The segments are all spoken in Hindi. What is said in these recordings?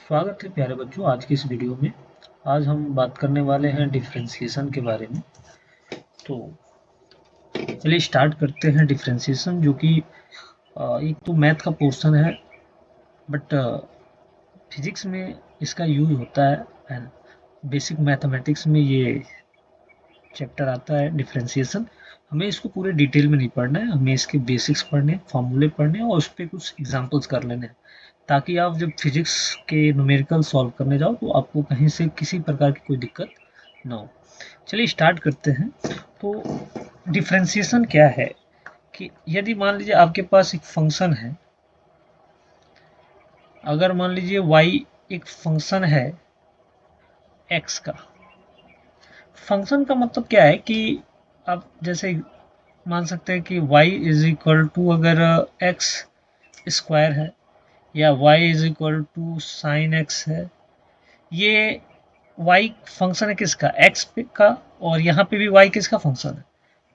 स्वागत है प्यारे बच्चों आज की इस वीडियो में। आज हम बात करने वाले हैं डिफरेंशिएशन के बारे में। तो चलिए स्टार्ट करते हैं डिफरेंशिएशन, जो कि एक तो मैथ का पोर्शन है, बट फिजिक्स में इसका यूज होता है एंड बेसिक मैथमेटिक्स में ये चैप्टर आता है डिफरेंशिएशन। हमें इसको पूरे डिटेल में नहीं पढ़ना है, हमें इसके बेसिक्स पढ़ने, फॉर्मूले पढ़ने और उस पर कुछ एग्जाम्पल्स कर लेने हैं, ताकि आप जब फिजिक्स के न्यूमेरिकल सॉल्व करने जाओ तो आपको कहीं से किसी प्रकार की कोई दिक्कत ना हो। चलिए स्टार्ट करते हैं। तो डिफरेंशिएशन क्या है कि यदि मान लीजिए आपके पास एक फंक्शन है, अगर मान लीजिए y एक फंक्शन है x का। फंक्शन का मतलब क्या है कि आप जैसे मान सकते हैं कि y इज इक्वल टू अगर x स्क्वायर है या y is equal to sine x है। ये y फंक्शन है किसका, x पे का, और यहाँ पे भी y किसका फंक्शन है,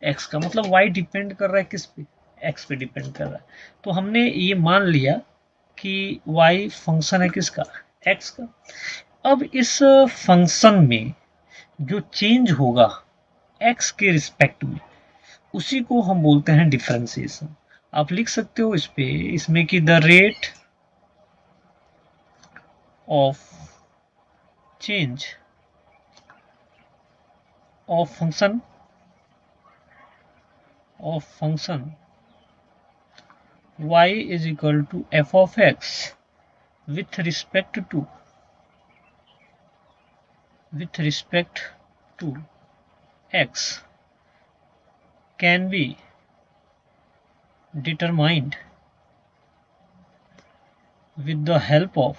x का। मतलब y डिपेंड कर रहा है किस पे, x पे डिपेंड कर रहा है। तो हमने ये मान लिया कि y फंक्शन है किसका, x का। अब इस फंक्शन में जो चेंज होगा x के रिस्पेक्ट में, उसी को हम बोलते हैं डिफरेंशिएशन। आप लिख सकते हो इसमें कि the rate of change of function y is equal to f of x with respect to x can be determined with the help of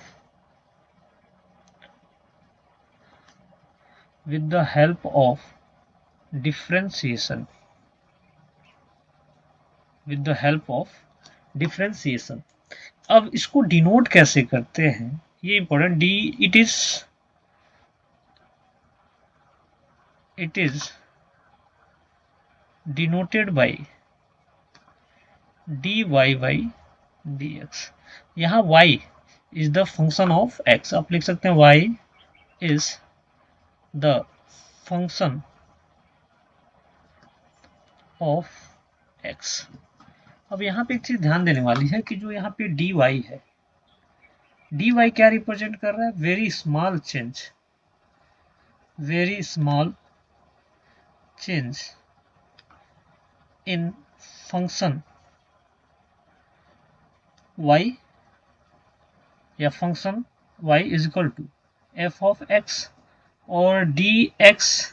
differentiation अब इसको डिनोट कैसे करते हैं, ये important. D it is denoted by dy by dx। यहाँ y is the function of x, आप लिख सकते हैं y is the function of x। अब यहाँ पे एक चीज ध्यान देने वाली है कि जो यहाँ पे dy है, dy क्या रिप्रेजेंट कर रहा है, very small change in function y, या function y is equal to f of x, और dx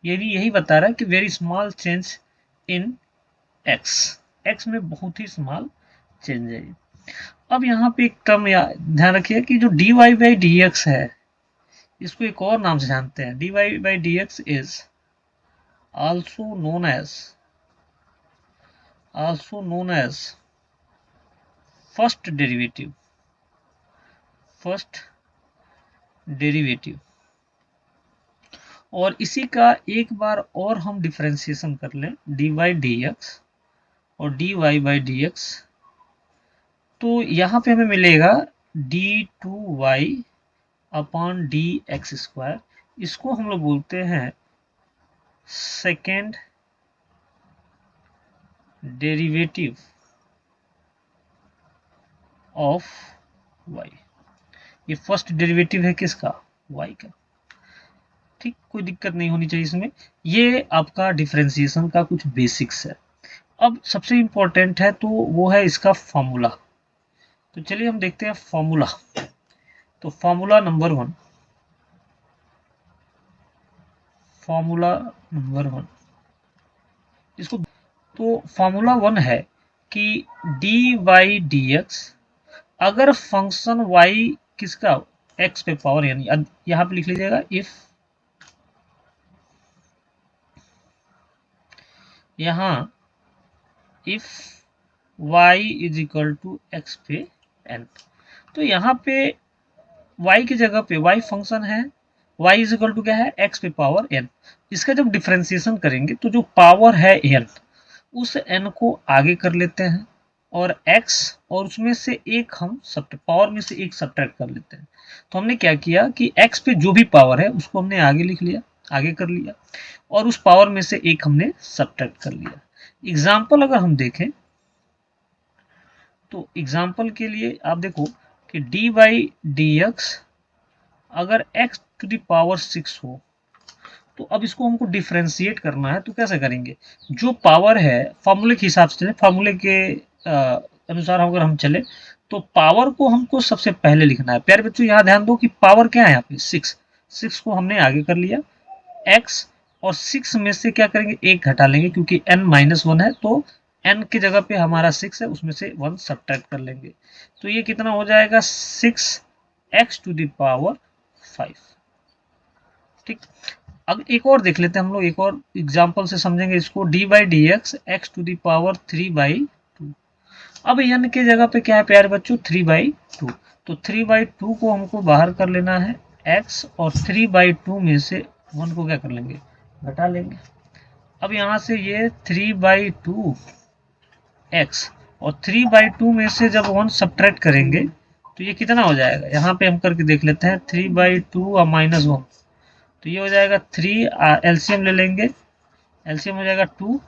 ये भी यही बता रहा है कि वेरी स्मॉल चेंज इन x में बहुत ही स्मॉल चेंज है। अब यहाँ पे एक टर्म ध्यान रखिए कि जो dy by dx है, इसको एक और नाम से जानते हैं। dy by dx is also known as first derivative. और इसी का एक बार और हम डिफरेंशिएशन कर लें, dy dx और dy by dx, तो यहाँ पे हमें मिलेगा d2y अपॉन dx स्क्वायर। इसको हम लोग बोलते हैं सेकेंड डेरिवेटिव ऑफ y। ये फर्स्ट डेरिवेटिव है किसका, y का। ठीक, कोई दिक्कत नहीं होनी चाहिए इसमें। ये आपका डिफरेंशिएशन का कुछ बेसिक्स है। अब सबसे इंपॉर्टेंट है तो वो है इसका फॉर्मूला। तो चलिए हम देखते हैं फॉर्मूला। तो फॉर्मूला नंबर वन इसको, तो फॉर्मूला 1 है कि dy dx, अगर फंक्शन y किसका, x पे पावर, यानी यहां पे लिख लीजिएगा if y is equal to x पे n। तो यहाँ पे y की जगह पे y फंक्शन है, y इज इक्वल टू क्या है, x पे पावर n। इसका जब डिफरेंशिएशन करेंगे तो जो पावर है n, उस n को आगे कर लेते हैं और x, और उसमें से एक हम पावर में से एक सब्ट्रैक्ट कर लेते हैं। तो हमने क्या किया कि x पे जो भी पावर है उसको हमने आगे लिख लिया, आगे कर लिया, और उस पावर में से एक हमने सब्ट्रैक्ट कर लिया। एग्जाम्पल अगर हम देखें तो एग्जाम्पल के लिए आप देखो कि dy dx अगर x टू द पावर 6 हो, तो अब इसको हमको डिफ्रेंशिएट करना है। तो कैसे करेंगे, जो पावर है फॉर्मूले के हिसाब से, फॉर्मूले के अनुसार अगर हम चले तो पावर को हमको सबसे पहले लिखना है। प्यारे बच्चों यहाँ ध्यान दो कि पावर क्या है यहाँ पे 6 को हमने आगे कर लिया x, और 6 में से क्या करेंगे, एक घटा लेंगे क्योंकि n-1 है, तो n की जगह पे हमारा 6 है, उसमें से 1 सब्ट्रैक्ट कर लेंगे। तो ये कितना हो जाएगा 6x टू द पावर 5। ठीक, अब एक और देख लेते हैं हम लोग, एक और एग्जांपल से समझेंगे इसको। D by D x x to the power 3/2। अब n के जगह पे क्या है प्यारे बच्चों 3/2, तो 3/2 को हमको बाहर कर लेना है x, और 3/2 में से 1 को क्या कर लेंगे, घटा लेंगे। अब यहाँ से ये 3/2 x और 3/2 में से जब 1 सब्ट्रैक्ट करेंगे तो ये कितना हो जाएगा, यहाँ पे हम करके देख लेते हैं 3/2 और -1, तो ये हो जाएगा 3, एलसीएम ले लेंगे, एलसीएम हो जाएगा 2,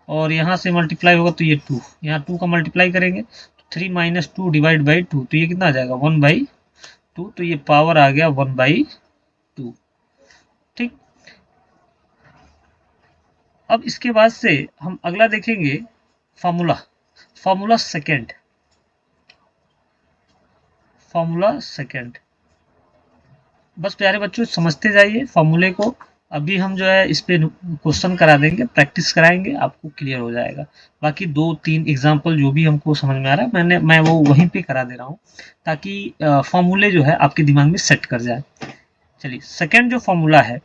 और यहाँ से मल्टीप्लाई होगा तो ये 2, यहाँ 2 का मल्टीप्लाई करेंगे तो 3 - 2 डिवाइड बाई 2, तो ये कितना आ जाएगा 1/2, तो ये पावर आ गया 1/2। ठीक, अब इसके बाद से हम अगला देखेंगे formula, formula second, formula second. बस प्यारे बच्चों समझते जाइए फॉर्मूले को, अभी हम जो है इस पे क्वेश्चन करा देंगे, प्रैक्टिस कराएंगे, आपको क्लियर हो जाएगा। बाकी 2-3 एग्जांपल जो भी हमको समझ में आ रहा है मैं वो वहीं पे करा दे रहा हूँ, ताकि फॉर्मूले जो है आपके दिमाग में सेट कर जाए। चलिए सेकेंड जो फॉर्मूला है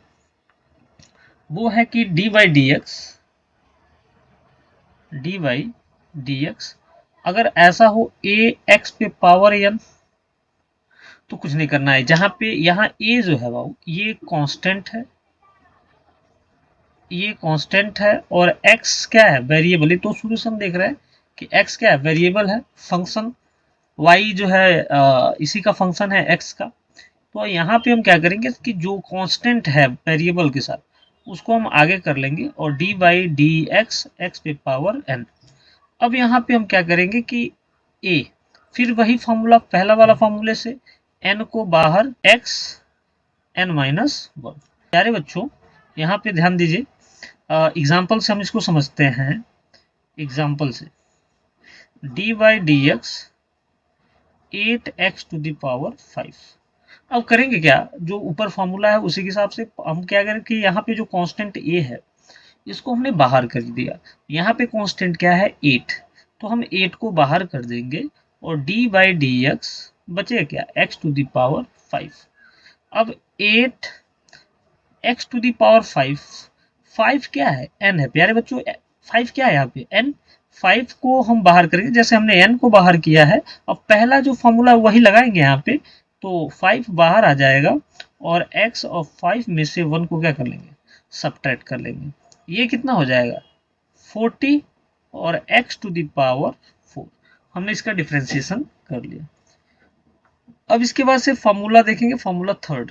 वो है कि डी बाई डी एक्स अगर ऐसा हो ए एक्स पे पावर n, तो कुछ नहीं करना है। जहां पे यहाँ a जो है बाबू ये कांस्टेंट है, ये कांस्टेंट है, और x क्या है वेरिएबल है। तो शुरू से हम देख रहे हैं कि x क्या है वेरिएबल है, फंक्शन y जो है इसी का फंक्शन है x का। तो यहाँ पे हम क्या करेंगे कि जो कांस्टेंट है वेरिएबल के साथ उसको हम आगे कर लेंगे, और D by D x x पे पावर n। अब यहाँ पे हम क्या करेंगे कि a, फिर वही फॉर्मूला पहला वाला फॉर्मूले से n को बाहर x n-1। प्यारे बच्चों यहाँ पे ध्यान दीजिए, एग्जाम्पल से हम इसको समझते हैं। एग्जाम्पल से d by D x 8x to the power 5। अब करेंगे क्या, जो ऊपर फॉर्मूला है उसी के हिसाब से हम क्या करें कि यहाँ पे जो कांस्टेंट a है इसको हमने बाहर कर दिया। यहाँ पे कांस्टेंट क्या है 8, तो हम 8 को बाहर कर देंगे, और d बाई डी एक्स बचेगा क्या x टू द पावर 5। अब 8 x टू दी पावर 5, 5 क्या है n है प्यारे बच्चों, 5 क्या है यहाँ पे n, 5 को हम बाहर करेंगे जैसे हमने n को बाहर किया है। अब पहला जो फॉर्मूला वही लगाएंगे यहाँ पे, तो 5 बाहर आ जाएगा, और x और 5 में से 1 को क्या कर लेंगे, सब्ट्रैक्ट कर लेंगे। ये कितना हो जाएगा 40, और x टू दी पावर 4, हमने इसका डिफ्रेंसिएशन कर लिया। अब इसके बाद से फॉर्मूला देखेंगे, फॉर्मूला थर्ड,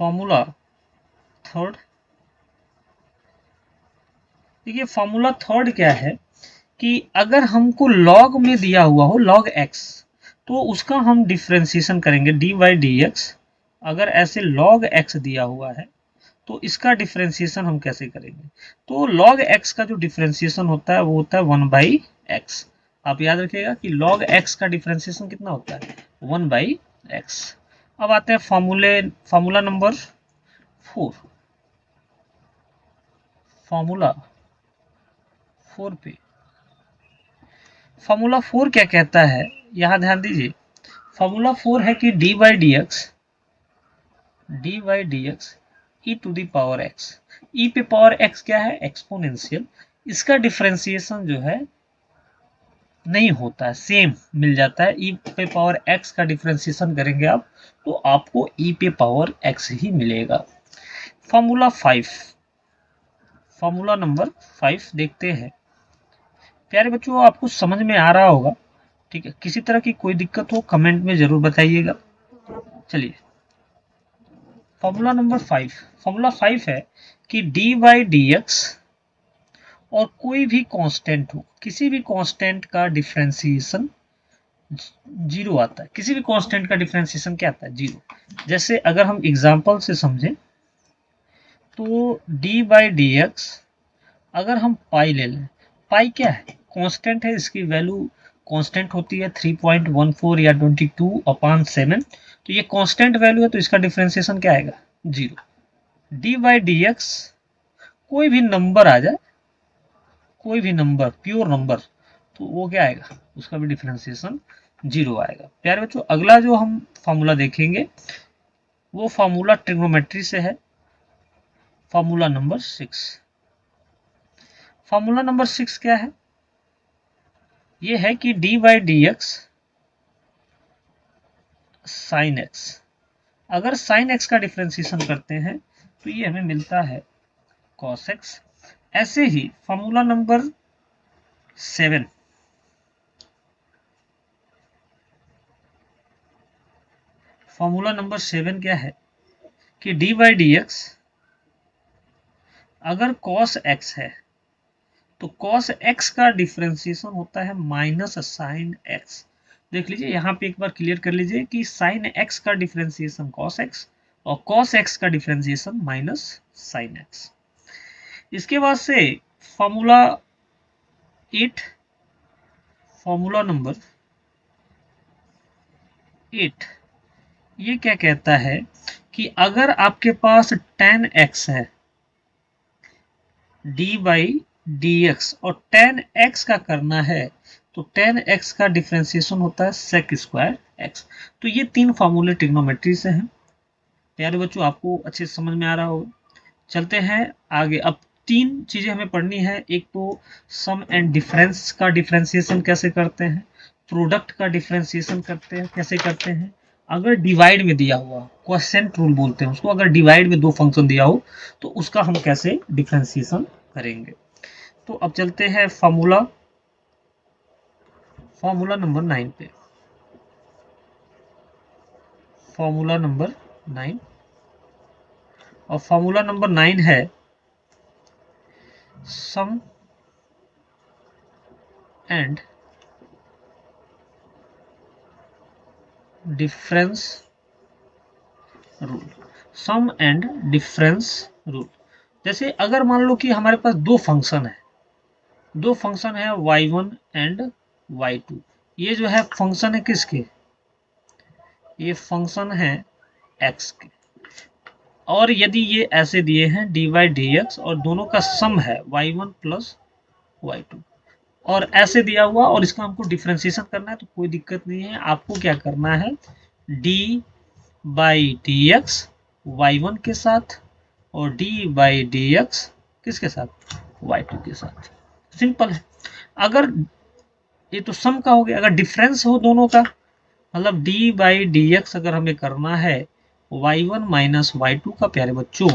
फॉर्मूला थर्ड। देखिए फॉर्मूला थर्ड क्या है कि अगर हमको लॉग में दिया हुआ हो log x, तो उसका हम डिफ्रेंसिएशन करेंगे डी बाई डी एक्स। अगर ऐसे log x दिया हुआ है तो इसका डिफ्रेंसिएशन हम कैसे करेंगे, तो log x का जो डिफ्रेंसिएशन होता है वो होता है 1/x। आप याद रखिएगा कि log x का डिफ्रेंसिएशन कितना होता है 1/x। अब आते हैं फॉर्मूला नंबर 4, फॉर्मूला 4 पे। फॉर्मूला 4 क्या कहता है, यहां ध्यान दीजिए। फॉर्मूला 4 है कि D by D X E to the power X. E पे पावर एक्स क्या है एक्सपोनेंशियल, इसका डिफरेंशिएशन जो है नहीं होता है, सेम मिल जाता है। ई पे पावर एक्स का डिफरेंशिएशन करेंगे आप तो आपको ई पे पावर एक्स ही मिलेगा। फॉर्मूला 5, फॉर्मूला नंबर 5 देखते हैं। प्यारे बच्चों, आपको समझ में आ रहा होगा, ठीक है? किसी तरह की कोई दिक्कत हो कमेंट में जरूर बताइएगा। चलिए, फॉर्मूला नंबर 5, फॉर्मूला 5 है कि डी बाई डी एक्स और कोई भी कांस्टेंट हो, किसी भी कांस्टेंट का डिफरेंशिएशन जीरो आता है। किसी भी कांस्टेंट का डिफरेंशिएशन क्या आता है? जीरो। जैसे अगर हम एग्जांपल से समझें तो डी बाई डी एक्स, अगर हम पाई ले लें, पाई क्या है? कांस्टेंट है, इसकी वैल्यू कांस्टेंट होती है 3.14 या 22/7। तो ये कांस्टेंट वैल्यू है, तो इसका डिफरेंशिएशन क्या आएगा? Zero. D by D x, कोई भी नंबर आ जाए, कोई भी नंबर, प्योर नंबर, तो वो क्या आएगा? उसका भी डिफरेंशिएशन जीरो आएगा। प्यारे बच्चों, अगला जो हम फॉर्मूला देखेंगे वो फॉर्मूला ट्रिग्नोमेट्री से है, फॉर्मूला नंबर 6। फॉर्मूला नंबर 6 क्या है? ये है कि D by D x sine x, अगर साइन एक्स का डिफरेंशिएशन करते हैं तो ये हमें मिलता है कॉस एक्स। ऐसे ही फॉर्मूला नंबर 7, फॉर्मूला नंबर 7 क्या है कि डी बाई डी एक्स, अगर कॉस एक्स है तो कॉस एक्स का डिफरेंशिएशन होता है माइनस साइन एक्स। देख लीजिए, यहाँ पे एक बार क्लियर कर लीजिए कि साइन एक्स का डिफरेंशिएशन कॉस एक्स और कॉस एक्स का डिफरेंशिएशन माइनस साइन एक्स। इसके बाद से फॉर्मूला 8, फॉर्मूला नंबर 8, ये क्या कहता है कि अगर आपके पास tan x है, d बाई डी एक्स, और tan x का करना है तो tan x का डिफरेंशिएशन होता है sec स्क्वायर x। तो ये तीन फार्मूले ट्रिग्नोमेट्री से हैं। प्यारे बच्चों, आपको अच्छे से समझ में आ रहा होगा। चलते हैं आगे। अब तीन चीजें हमें पढ़नी है। एक तो सम एंड डिफरेंस का डिफरेंशिएशन कैसे करते हैं, प्रोडक्ट का डिफरेंशिएशन कैसे करते हैं, अगर डिवाइड में दिया हुआ, क्वोशिएंट रूल बोलते हैं उसको, अगर डिवाइड में दो फंक्शन दिया हो तो उसका हम कैसे डिफरेंशिएशन करेंगे। तो अब चलते हैं फॉर्मूला नंबर 9 पे। फॉर्मूला नंबर 9, और फॉर्मूला नंबर 9 है sum and difference rule. Sum and difference rule. जैसे अगर मान लो कि हमारे पास दो फंक्शन है, y1 एंड y2। ये जो है फंक्शन है किसके? ये फंक्शन है x के। और यदि ये ऐसे दिए हैं dy dx और दोनों का सम है y1 प्लस y2, और ऐसे दिया हुआ और इसका हमको डिफरेंशिएशन करना है, तो कोई दिक्कत नहीं है। आपको क्या करना है? d by D x y1 के साथ और d बाई डी एक्स किसके साथ? y2 के साथ। सिंपल है। अगर ये तो सम का हो गया, अगर डिफरेंस हो दोनों का, मतलब d बाई डी एक्स अगर हमें करना है y1 माइनस y2 का, प्यारे बच्चों,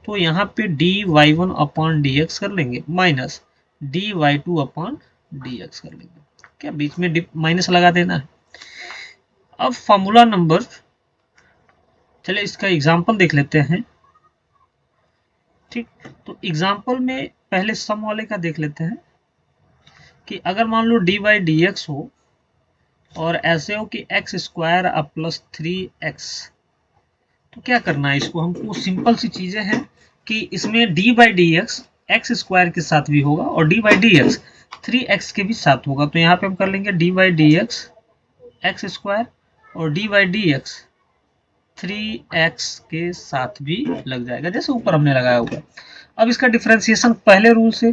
तो यहाँ पे dy1 अपॉन dx कर लेंगे माइनस dy2 अपॉन dx कर लेंगे। क्या बीच में माइनस लगा देना है। अब फॉर्मूला नंबर, चले इसका एग्जांपल देख लेते हैं। ठीक, तो एग्जांपल में पहले सम वाले का देख लेते हैं कि अगर मान लो डी बाई डी एक्स हो और ऐसे हो कि एक्स स्क्वायर प्लस 3x, तो क्या करना है इसको हमको? सिंपल सी चीजें हैं कि इसमें d by D x square के साथ भी होगा और d by D x 3x के भी साथ होगा। तो यहाँ पे हम कर लेंगे d by D x square और d by D x 3x के साथ भी लग जाएगा, जैसे ऊपर हमने लगाया हुआ। अब इसका डिफरेंशिएशन पहले रूल से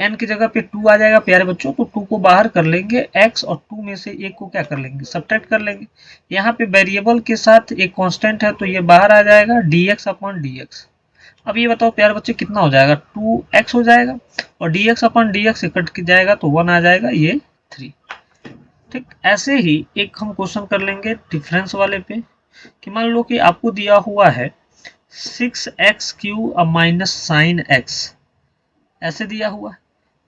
n की जगह पे 2 आ जाएगा प्यारे बच्चों, तो 2 को बाहर कर लेंगे, x और 2 में से एक को क्या कर लेंगे? सब्ट्रैक्ट कर लेंगे। यहाँ पे वेरिएबल के साथ एक कांस्टेंट है तो ये बाहर आ जाएगा dx अपॉन dx। अब ये बताओ प्यारे बच्चे कितना हो जाएगा? 2x हो जाएगा, और dx अपॉन dx कट जाएगा तो 1 आ जाएगा, ये 3। ठीक, ऐसे ही एक हम क्वेश्चन कर लेंगे डिफरेंस वाले पे कि मान लो कि आपको दिया हुआ है 6x³ माइनस साइन x, ऐसे दिया हुआ है,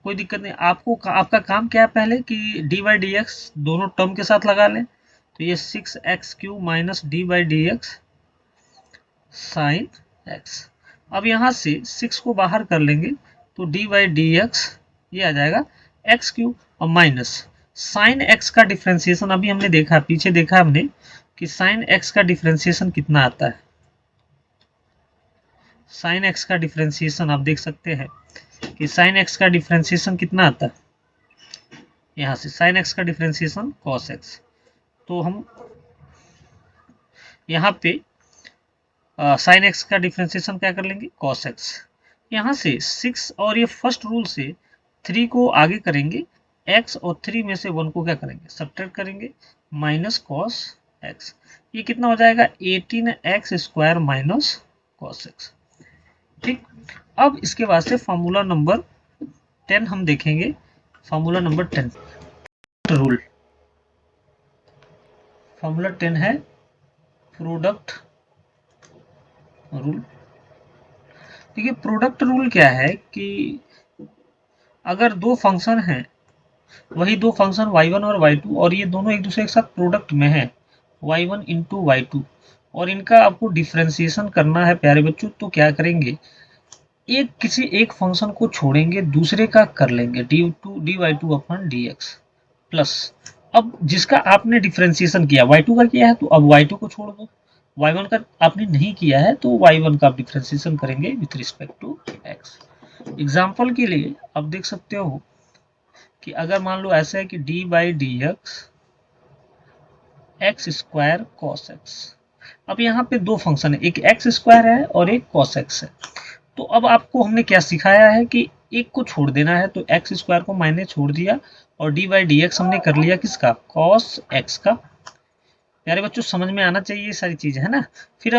कोई दिक्कत नहीं। आपको आपका काम क्या है पहले कि डी बाई डी एक्स दोनों टर्म के साथ लगा लें, तो ये 6x³ minus D by D x sine x. अब यहाँ से 6 को बाहर कर लेंगे तो डी बाई डी एक्स ये आ जाएगा x³ और माइनस साइन एक्स का डिफ्रेंसिएशन अभी हमने देखा, पीछे देखा हमने कि साइन एक्स का डिफ्रेंसिएशन कितना आता है। साइन एक्स का डिफ्रेंसिएशन आप देख सकते हैं कि साइन एक्स का डिफ्रेंसिएशन कितना आता है। यहाँ से साइन एक्स का डिफ्रेंसिएशन कॉस एक्स, तो हम यहाँ पे साइन एक्स का डिफ्रेंसिएशन क्या कर लेंगे, कॉस एक्स। यहाँ से 6 और ये फर्स्ट रूल से 3 को आगे करेंगे, x और 3 में से 1 को क्या करेंगे, सब्ट्रैक्ट करेंगे, माइनस कॉस एक्स। ये कितना हो जाएगा 18x² माइनस कॉस एक्स। ठीक, अब इसके बाद से फॉर्मूला नंबर 10 हम देखेंगे। फॉर्मूला नंबर 10 रूल, फॉर्मूला 10 है प्रोडक्ट रूल। देखिए प्रोडक्ट रूल क्या है कि अगर दो फंक्शन हैं, वही दो फंक्शन y1 और y2 और ये दोनों एक दूसरे के साथ प्रोडक्ट में है y1 इंटू y2 और इनका आपको डिफ्रेंसिएशन करना है प्यारे बच्चों, तो क्या करेंगे, किसी एक फंक्शन को छोड़ेंगे दूसरे का कर लेंगे dy2 अपन dx प्लस, अब जिसका आपने डिफ्रेंसिएशन किया y2 का किया है तो अब y2 को छोड़ दो, y1 का आपने नहीं किया है तो y1 का आप डिफ्रेंसिएशन करेंगे with respect to x। Example के लिए आप देख सकते हो कि अगर मान लो ऐसा है कि D by D x² cos x। अब यहाँ पे दो फंक्शन है, एक x² है और एक cos x है। तो अब आपको हमने क्या सिखाया है कि एक को छोड़ देना है, तो x² को मैंने छोड़ दिया और डी बाई डी एक्स हमने कर लिया किसका, cos x का। प्यारे बच्चों समझ में आना चाहिए ये सारी चीज है ना। फिर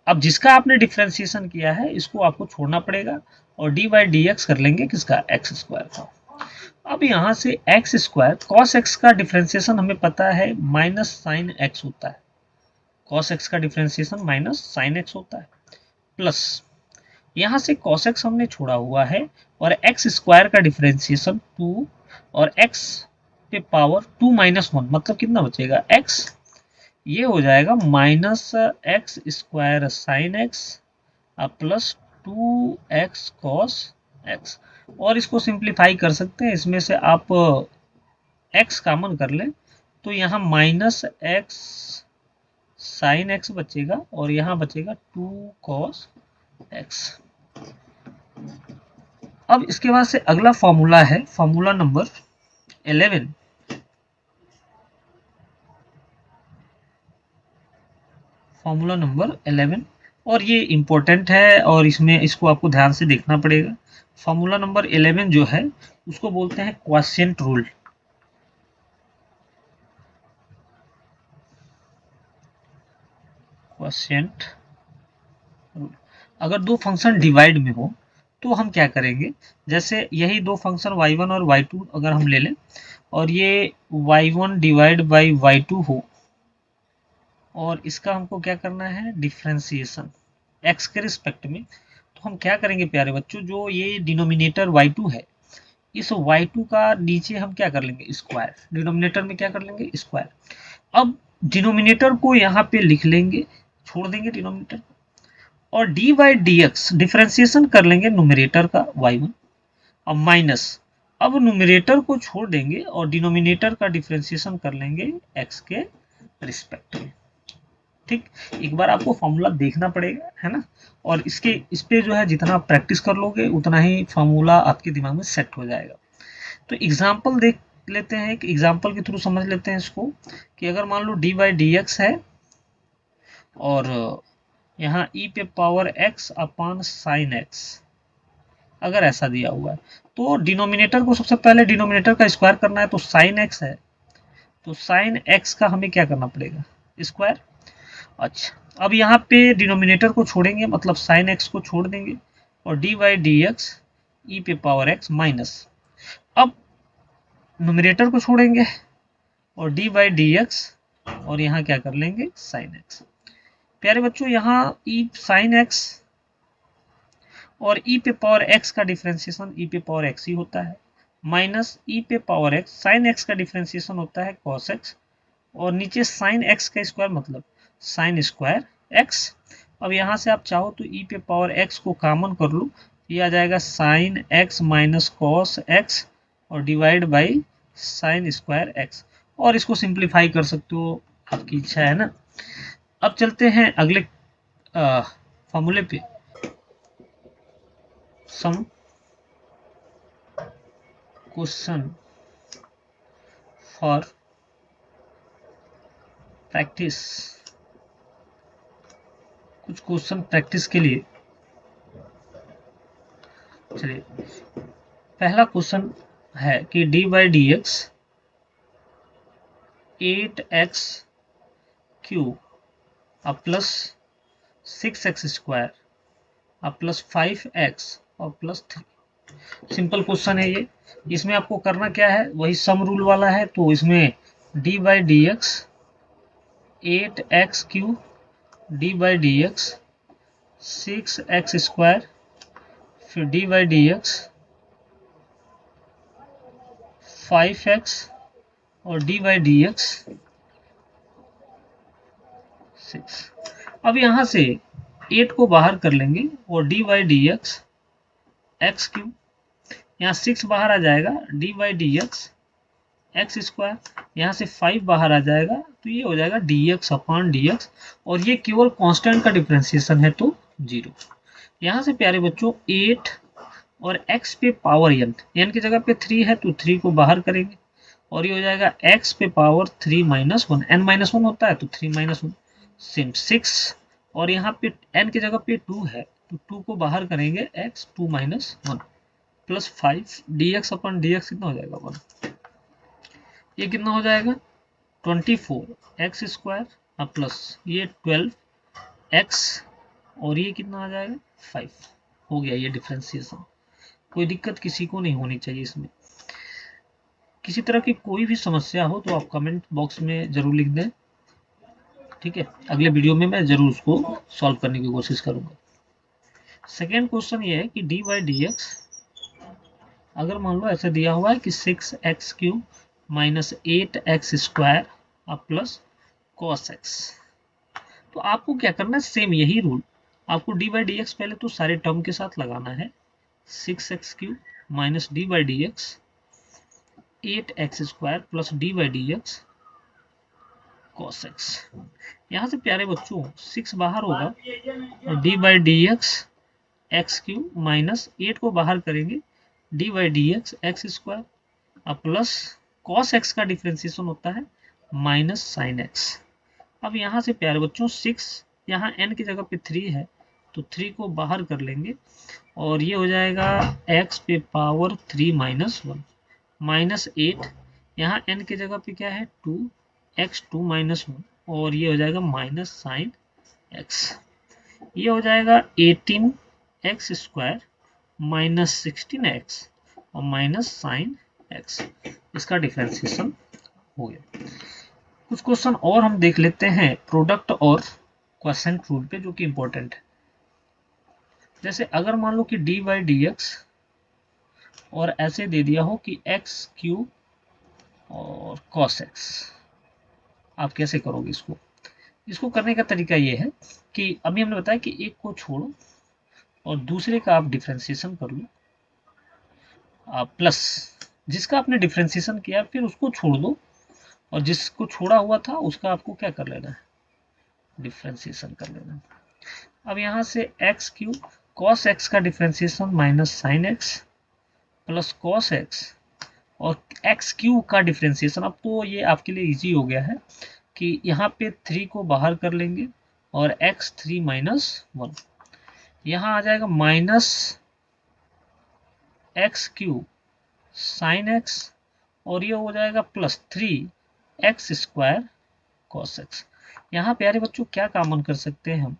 अब जिसका आपने डिफ्रेंसिएशन किया है इसको आपको छोड़ना पड़ेगा और डी बाई डी एक्स कर लेंगे किसका, x² का। अब यहाँ से x² cos x का डिफ्रेंसिएशन हमें पता है माइनस साइन x होता है, cos x का डिफ्रेंसिएशन माइनस साइन x होता है, प्लस यहाँ से cos x हमने छोड़ा हुआ है और x² का डिफ्रेंसिएशन 2 और x पे पावर 2 माइनस 1 मतलब कितना बचेगा x, ये हो जाएगा minus x² sine x plus 2x cos x। और इसको सिंप्लीफाई कर सकते हैं, इसमें से आप x कॉमन कर लें तो यहाँ माइनस x साइन x बचेगा और यहाँ बचेगा 2 cos x। अब इसके बाद से अगला फॉर्मूला है फॉर्मूला नंबर 11। फॉर्मूला नंबर 11 और ये इंपॉर्टेंट है और इसको आपको ध्यान से देखना पड़ेगा। फॉर्मूला नंबर 11 जो है उसको बोलते हैं क्वोशिएंट रूल। क्वोशिएंट रूल, अगर दो फंक्शन डिवाइड में हो तो हम क्या करेंगे, जैसे यही दो फंक्शन y1 और y2 अगर हम ले लें और ये y1 डिवाइड बाई y2 हो और इसका हमको क्या करना है डिफ्रेंसिएशन x के रिस्पेक्ट में, तो हम क्या करेंगे प्यारे बच्चों, जो ये डिनोमिनेटर y2 है इस y2 का नीचे हम क्या कर लेंगे स्क्वायर, डिनोमिनेटर में क्या कर लेंगे स्क्वायर। अब डिनोमिनेटर को यहाँ पे लिख लेंगे, छोड़ देंगे डिनोमिनेटर और D by D x differentiation कर लेंगे न्यूमरेटर का y1 अब माइनस, अब न्यूमरेटर को छोड़ देंगे और डिनोमिनेटर का डिफ्रेंसिएशन कर लेंगे x के रिस्पेक्ट में। ठीक, एक बार आपको फॉर्मूला देखना पड़ेगा है ना, और इस पे जो है जितना आप प्रैक्टिस कर लोगे उतना ही फॉर्मूला आपके दिमाग में सेट हो जाएगा। तो एग्जाम्पल देख लेते हैं, एक एग्जाम्पल के थ्रू समझ लेते हैं इसको कि अगर मान लो डी बाई डी एक्स है और यहाँ e पे power x upon sine x, अगर ऐसा दिया हुआ है तो डिनोमिनेटर को सबसे पहले डिनोमिनेटर का स्क्वायर करना है, तो साइन x है तो साइन x का हमें क्या करना पड़ेगा स्क्वायर। अच्छा, अब यहाँ पे डिनोमिनेटर को छोड़ेंगे मतलब साइन x को छोड़ देंगे और D by D X E पे पावर x माइनस, अब न्यूमरेटर को छोड़ेंगे और डी बाई डी एक्स और यहाँ क्या कर लेंगे साइन x। प्यारे बच्चों यहाँ ई साइन x और e पे पावर x का डिफरेंशिएशन e पे पावर x ही होता है, माइनस e पे पावर x साइन x का डिफरेंशिएशन होता है cos x, और नीचे साइन x का स्क्वायर मतलब साइन स्क्वायर x। अब यहाँ से आप चाहो तो e पे पावर x को कॉमन कर लो, ये आ जाएगा sine x minus cos x और divide by sine square x, और इसको सिंप्लीफाई कर सकते हो, आपकी इच्छा है ना। अब चलते हैं अगले फॉर्मूले पे, सम क्वेश्चन फॉर प्रैक्टिस, कुछ क्वेश्चन प्रैक्टिस के लिए। चलिए, पहला क्वेश्चन है कि D by D x 8x cube अब प्लस 6x स्क्वायर अब प्लस 5x और प्लस 3। सिंपल क्वेश्चन है ये। इसमें आपको करना क्या है, वही सम रूल वाला है, तो इसमें D by D x 8x cube D by D X 6x square, फिर D by D X 5x और डी बाई डी एक्स 6। अब यहाँ से 8 को बाहर कर लेंगे और D by D x x cube, यहाँ 6 बाहर आ जाएगा, D by D x x square, यहाँ से 5 बाहर आ जाएगा, तो ये हो जाएगा D x upon D x, और ये केवल कांस्टेंट का डिफरेंशिएशन है तो 0। यहाँ से प्यारे बच्चों 8 और x पे पावर n की जगह पे 3 है तो 3 को बाहर करेंगे, और ये हो जाएगा x पे पावर 3 माइनस 1, n माइनस 1 होता है तो 3 माइनस 1 सेम 6, और यहाँ पे n की जगह पे 2 है तो 2 को बाहर करेंगे, x 2 माइनस 1 प्लस 5 dx अपन dx कितना हो जाएगा 1, ये कितना हो जाएगा 24x स्क्वायर प्लस ये 12x, और ये कितना आ जाएगा 5। हो गया ये डिफरेंशिएशन। कोई दिक्कत किसी को नहीं होनी चाहिए इसमें। किसी तरह की कोई भी समस्या हो तो आप कमेंट बॉक्स में जरूर लिख दें, ठीक है। अगले वीडियो में मैं जरूर उसको सॉल्व करने की कोशिश करूंगा। सेकेंड क्वेश्चन ये है कि डी बाई डी एक्स, अगर मान लो ऐसे दिया हुआ है कि 6x cube minus 8x square अब प्लस कॉस एक्स, तो आपको क्या करना है, सेम यही रूल, आपको डी बाई डी एक्स पहले तो सारे टर्म के साथ लगाना है, 6x cube minus D by D x 8x square plus D by D x cos x. यहाँ से प्यारे बच्चों 6 बाहर होगा और D by D x x cube minus 8 को बाहर करेंगे, D by D x x square अब प्लस कॉस एक्स का डिफ्रेंसिएशन होता है माइनस साइन एक्स। अब यहाँ से प्यारे बच्चों 6, यहाँ n की जगह पे 3 है तो 3 को बाहर कर लेंगे, और ये हो जाएगा x पे पावर 3 माइनस 1 माइनस 8, यहाँ n की जगह पे क्या है 2 x 2 माइनस 1, और ये हो जाएगा माइनस साइन x, ये हो जाएगा 18x स्क्वायर माइनस 16x और माइनस साइन x, इसका डिफरेंशिएशन हो गया। कुछ क्वेश्चन और हम देख लेते हैं प्रोडक्ट और क्वेश्चन रूल पे, जो कि इंपॉर्टेंट है। जैसे अगर मान लो कि डी बाई डी एक्स और ऐसे दे दिया हो कि एक्स क्यूब और कॉस एक्स, आप कैसे करोगे इसको। इसको करने का तरीका ये है कि अभी हमने बताया कि एक को छोड़ो और दूसरे का आप डिफरेंशिएशन कर लो, प्लस जिसका आपने डिफरेंशिएशन किया फिर उसको छोड़ दो, और जिसको छोड़ा हुआ था उसका आपको क्या कर लेना है, डिफरेंशिएशन कर लेना। अब यहाँ से एक्स क्यूब कॉस एक्स का differentiation minus sine x plus cos x और एक्स क्यूब का डिफरेंशिएशन। अब तो ये आपके लिए इजी हो गया है कि यहाँ पे 3 को बाहर कर लेंगे और x 3 माइनस 1, यहाँ आ जाएगा minus x cube sine x, और ये हो जाएगा plus 3x square cos x. यहाँ प्यारे बच्चों क्या कॉमन कर सकते हैं हम,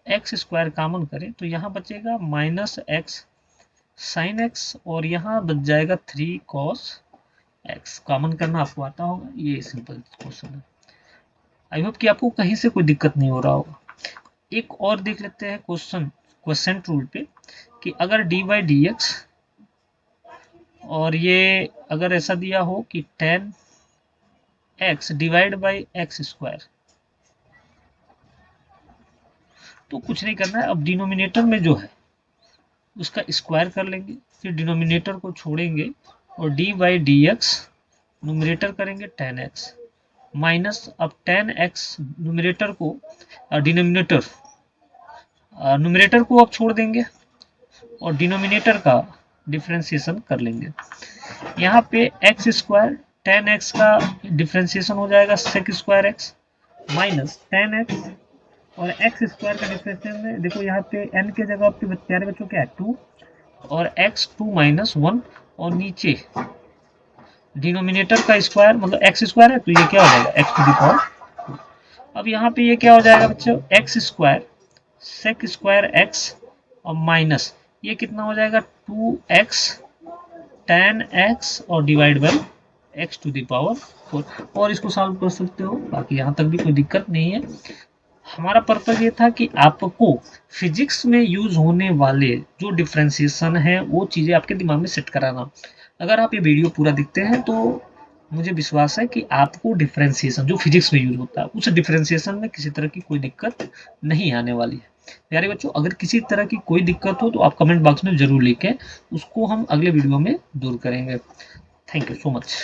एक्स स्क्वायर कॉमन करें तो यहाँ बचेगा माइनस एक्स साइन एक्स, और यहाँ बच जाएगा 3 कॉस एक्स। कॉमन करना आपको आता होगा, ये सिंपल क्वेश्चन है। आई होप कि आपको कहीं से कोई दिक्कत नहीं हो रहा होगा। एक और देख लेते हैं क्वेश्चन क्वेश्चन रूल पे कि अगर डी बाई डी एक्स और ये अगर ऐसा दिया हो कि 10x divide by x square, तो कुछ नहीं करना है, अब डिनोमिनेटर में जो है उसका स्क्वायर कर लेंगे, फिर डिनोमिनेटर को छोड़ेंगे और D by D x numerator करेंगे 10x माइनस, अब 10x न्यूमरेटर को डिनोमिनेटर न्यूमरेटर को अब छोड़ देंगे और डिनोमिनेटर का डिफ्रेंसिएशन कर लेंगे। यहाँ पे एक्स स्क्वायर 10x का डिफ्रेंसिएशन हो जाएगा sec square x minus 10x और एक्स स्क्वायर का डिफ्रेंशिएशन में देखो यहाँ पे n के जगह पे प्यारे बच्चों क्या है 2 और x 2 माइनस 1 और नीचे डिनोमिनेटर का स्क्वायर मतलब एक्स स्क्वायर है तो ये क्या हो जाएगा x टू द पावर। अब यहाँ पे ये क्या हो जाएगा बच्चों x square sec square x और माइनस ये कितना हो जाएगा 2x 10x और divide by x to the power 4 और इसको सॉल्व कर सकते हो, बाकी यहाँ तक भी कोई दिक्कत नहीं है। हमारा पर्पज ये था कि आपको फिजिक्स में यूज होने वाले जो डिफ्रेंसिएशन है वो चीज़ें आपके दिमाग में सेट कराना। अगर आप ये वीडियो पूरा देखते हैं तो मुझे विश्वास है कि आपको डिफ्रेंसिएशन जो फिजिक्स में यूज होता है उस डिफ्रेंसिएशन में किसी तरह की कोई दिक्कत नहीं आने वाली है। प्यारे बच्चों, अगर किसी तरह की कोई दिक्कत हो तो आप कमेंट बॉक्स में जरूर लिखें, उसको हम अगले वीडियो में दूर करेंगे। Thank you so much.